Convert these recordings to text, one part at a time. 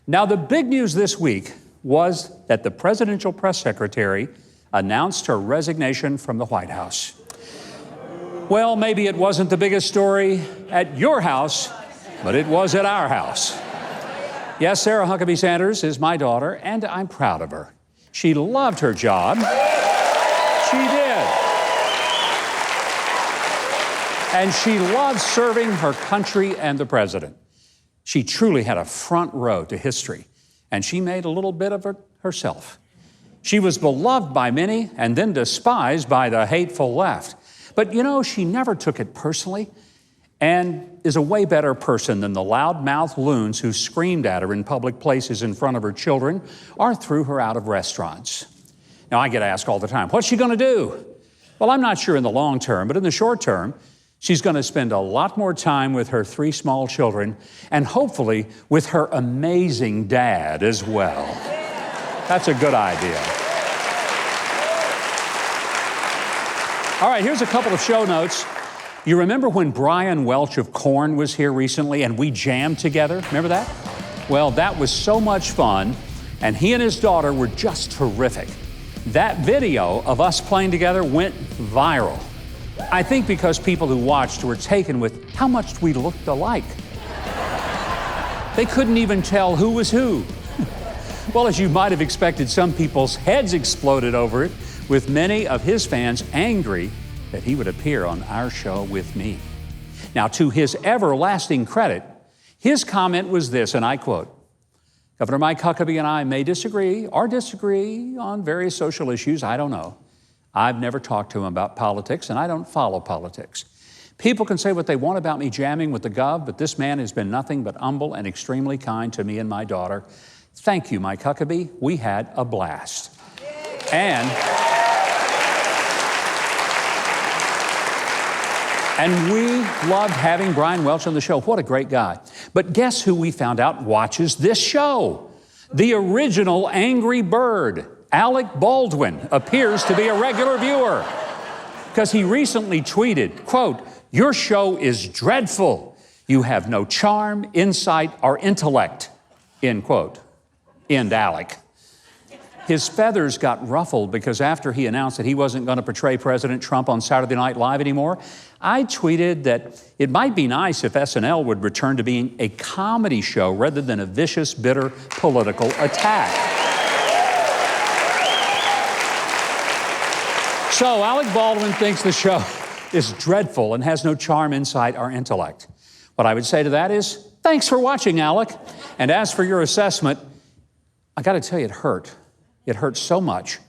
Now, the big news this week was that the presidential press secretary announced her resignation from the White House. Well, maybe it wasn't the biggest story at your house, but it was at our house. Yes, Sarah Huckabee Sanders is my daughter, and I'm proud of her. She loved her job. She did. And she loved serving her country and the president. She truly had a front row to history, and she made a little bit of it herself. She was beloved by many and then despised by the hateful left. But you know, she never took it personally and is a way better person than the loudmouth loons who screamed at her in public places in front of her children or threw her out of restaurants. Now, I get asked all the time, what's she going to do? Well, I'm not sure in the long term, but in the short term, she's going to spend a lot more time with her 3 small children and hopefully with her amazing dad as well. That's a good idea. All right, here's a couple of show notes. You remember when Brian Welch of Korn was here recently and we jammed together? Remember that? Well, that was so much fun, and he and his daughter were just terrific. That video of us playing together went viral. I think because people who watched were taken with how much we looked alike. They couldn't even tell who was who. Well, as you might have expected, some people's heads exploded over it, with many of his fans angry that he would appear on our show with me. Now, to his everlasting credit, his comment was this, and I quote, "Governor Mike Huckabee and I may disagree or disagree on various social issues, I don't know. I've never talked to him about politics, and I don't follow politics. People can say what they want about me jamming with the Gov, but this man has been nothing but humble and extremely kind to me and my daughter. Thank you, Mike Huckabee. We had a blast." And we loved having Brian Welch on the show. What a great guy. But guess who we found out watches this show? The original Angry Bird. Alec Baldwin appears to be a regular viewer because he recently tweeted, quote, "Your show is dreadful. You have no charm, insight, or intellect," end quote. End Alec. His feathers got ruffled because after he announced that he wasn't going to portray President Trump on Saturday Night Live anymore, I tweeted that it might be nice if SNL would return to being a comedy show rather than a vicious, bitter political attack. So Alec Baldwin thinks the show is dreadful and has no charm, insight, or intellect. What I would say to that is, thanks for watching, Alec. And as for your assessment, I got to tell you, it hurt. It hurt so much,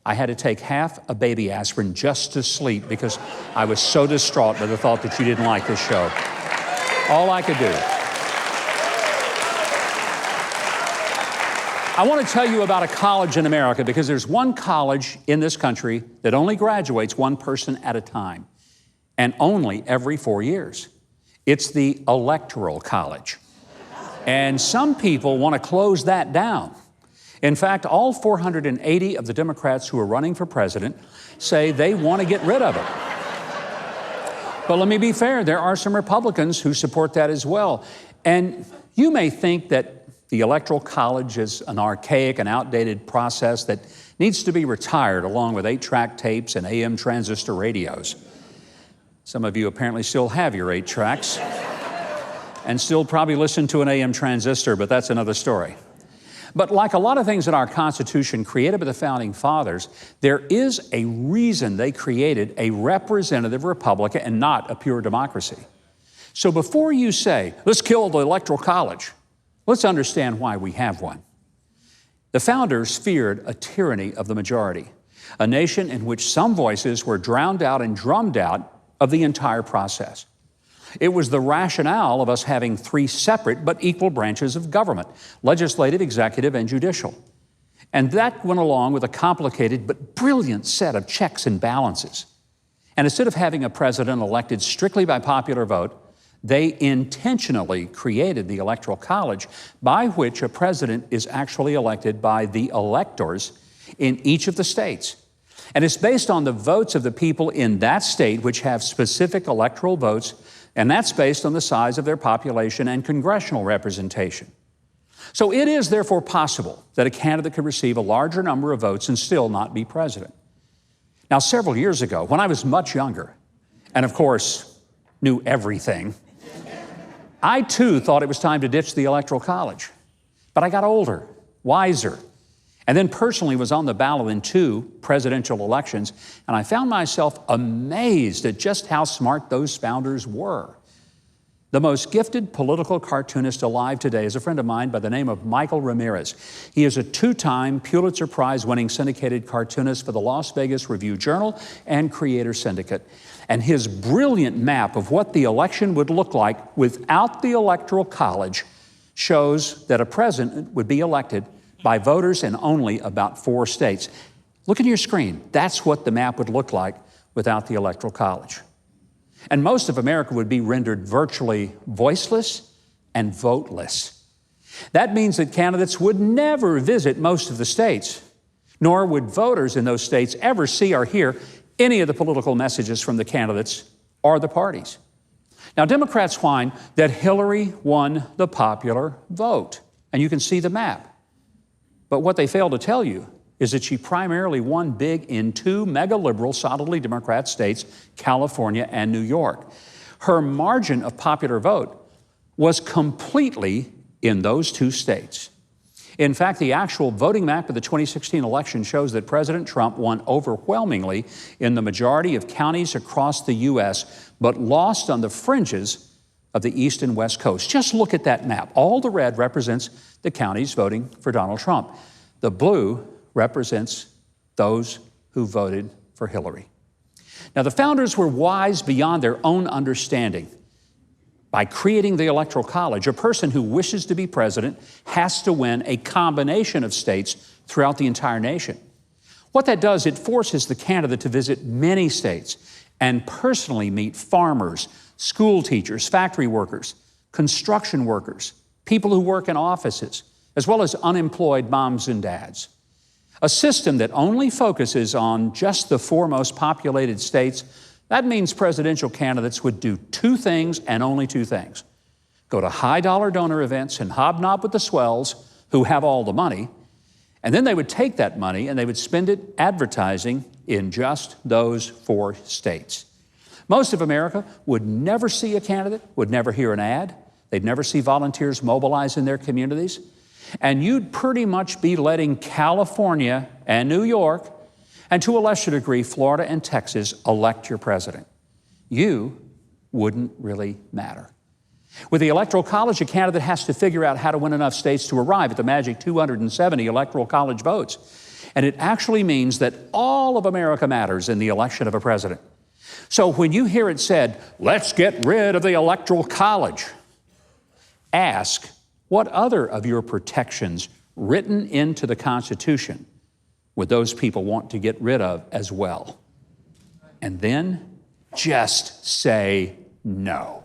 I had to take half a baby aspirin just to sleep because I was so distraught by the thought that you didn't like this show. All I could do. I want to tell you about a college in America because there's one college in this country that only graduates one person at a time, and only every 4 years. It's the Electoral College. And some people want to close that down. In fact, all 480 of the Democrats who are running for president say they want to get rid of it. But let me be fair, there are some Republicans who support that as well. And you may think that the Electoral College is an archaic and outdated process that needs to be retired along with 8-track tapes and AM transistor radios. Some of you apparently still have your 8 tracks and still probably listen to an AM transistor, but that's another story. But like a lot of things in our Constitution created by the Founding Fathers, there is a reason they created a representative republic and not a pure democracy. So before you say, let's kill the Electoral College, let's understand why we have one. The founders feared a tyranny of the majority, a nation in which some voices were drowned out and drummed out of the entire process. It was the rationale of us having 3 separate but equal branches of government, legislative, executive, and judicial. And that went along with a complicated but brilliant set of checks and balances. And instead of having a president elected strictly by popular vote, they intentionally created the Electoral College, by which a president is actually elected by the electors in each of the states. And it's based on the votes of the people in that state which have specific electoral votes, and that's based on the size of their population and congressional representation. So it is therefore possible that a candidate could receive a larger number of votes and still not be president. Now, several years ago, when I was much younger, and of course, knew everything, I too thought it was time to ditch the Electoral College. But I got older, wiser, and then personally was on the ballot in 2 presidential elections, and I found myself amazed at just how smart those founders were. The most gifted political cartoonist alive today is a friend of mine by the name of Michael Ramirez. He is a 2-time Pulitzer Prize-winning syndicated cartoonist for the Las Vegas Review-Journal and Creator Syndicate. And his brilliant map of what the election would look like without the Electoral College shows that a president would be elected by voters in only about 4 states. Look at your screen. That's what the map would look like without the Electoral College. And most of America would be rendered virtually voiceless and voteless. That means that candidates would never visit most of the states, nor would voters in those states ever see or hear any of the political messages from the candidates or the parties. Now, Democrats whine that Hillary won the popular vote, and you can see the map. But what they fail to tell you is that she primarily won big in 2 mega-liberal, solidly Democrat states, California and New York. Her margin of popular vote was completely in those 2 states. In fact, the actual voting map of the 2016 election shows that President Trump won overwhelmingly in the majority of counties across the U.S., but lost on the fringes of the East and West Coast. Just look at that map. All the red represents the counties voting for Donald Trump. The blue represents those who voted for Hillary. Now, the founders were wise beyond their own understanding. By creating the Electoral College, a person who wishes to be president has to win a combination of states throughout the entire nation. What that does, it forces the candidate to visit many states and personally meet farmers, school teachers, factory workers, construction workers, people who work in offices, as well as unemployed moms and dads. A system that only focuses on just the 4 most populated states, that means presidential candidates would do 2 things and only 2 things. Go to high-dollar donor events and hobnob with the swells who have all the money, and then they would take that money and they would spend it advertising in just those 4 states. Most of America would never see a candidate, would never hear an ad, they'd never see volunteers mobilize in their communities, and you'd pretty much be letting California and New York, and to a lesser degree, Florida and Texas, elect your president. You wouldn't really matter. With the Electoral College, a candidate has to figure out how to win enough states to arrive at the magic 270 Electoral College votes. And it actually means that all of America matters in the election of a president. So when you hear it said, let's get rid of the Electoral College, ask, what other of your protections written into the Constitution would those people want to get rid of as well? And then just say no.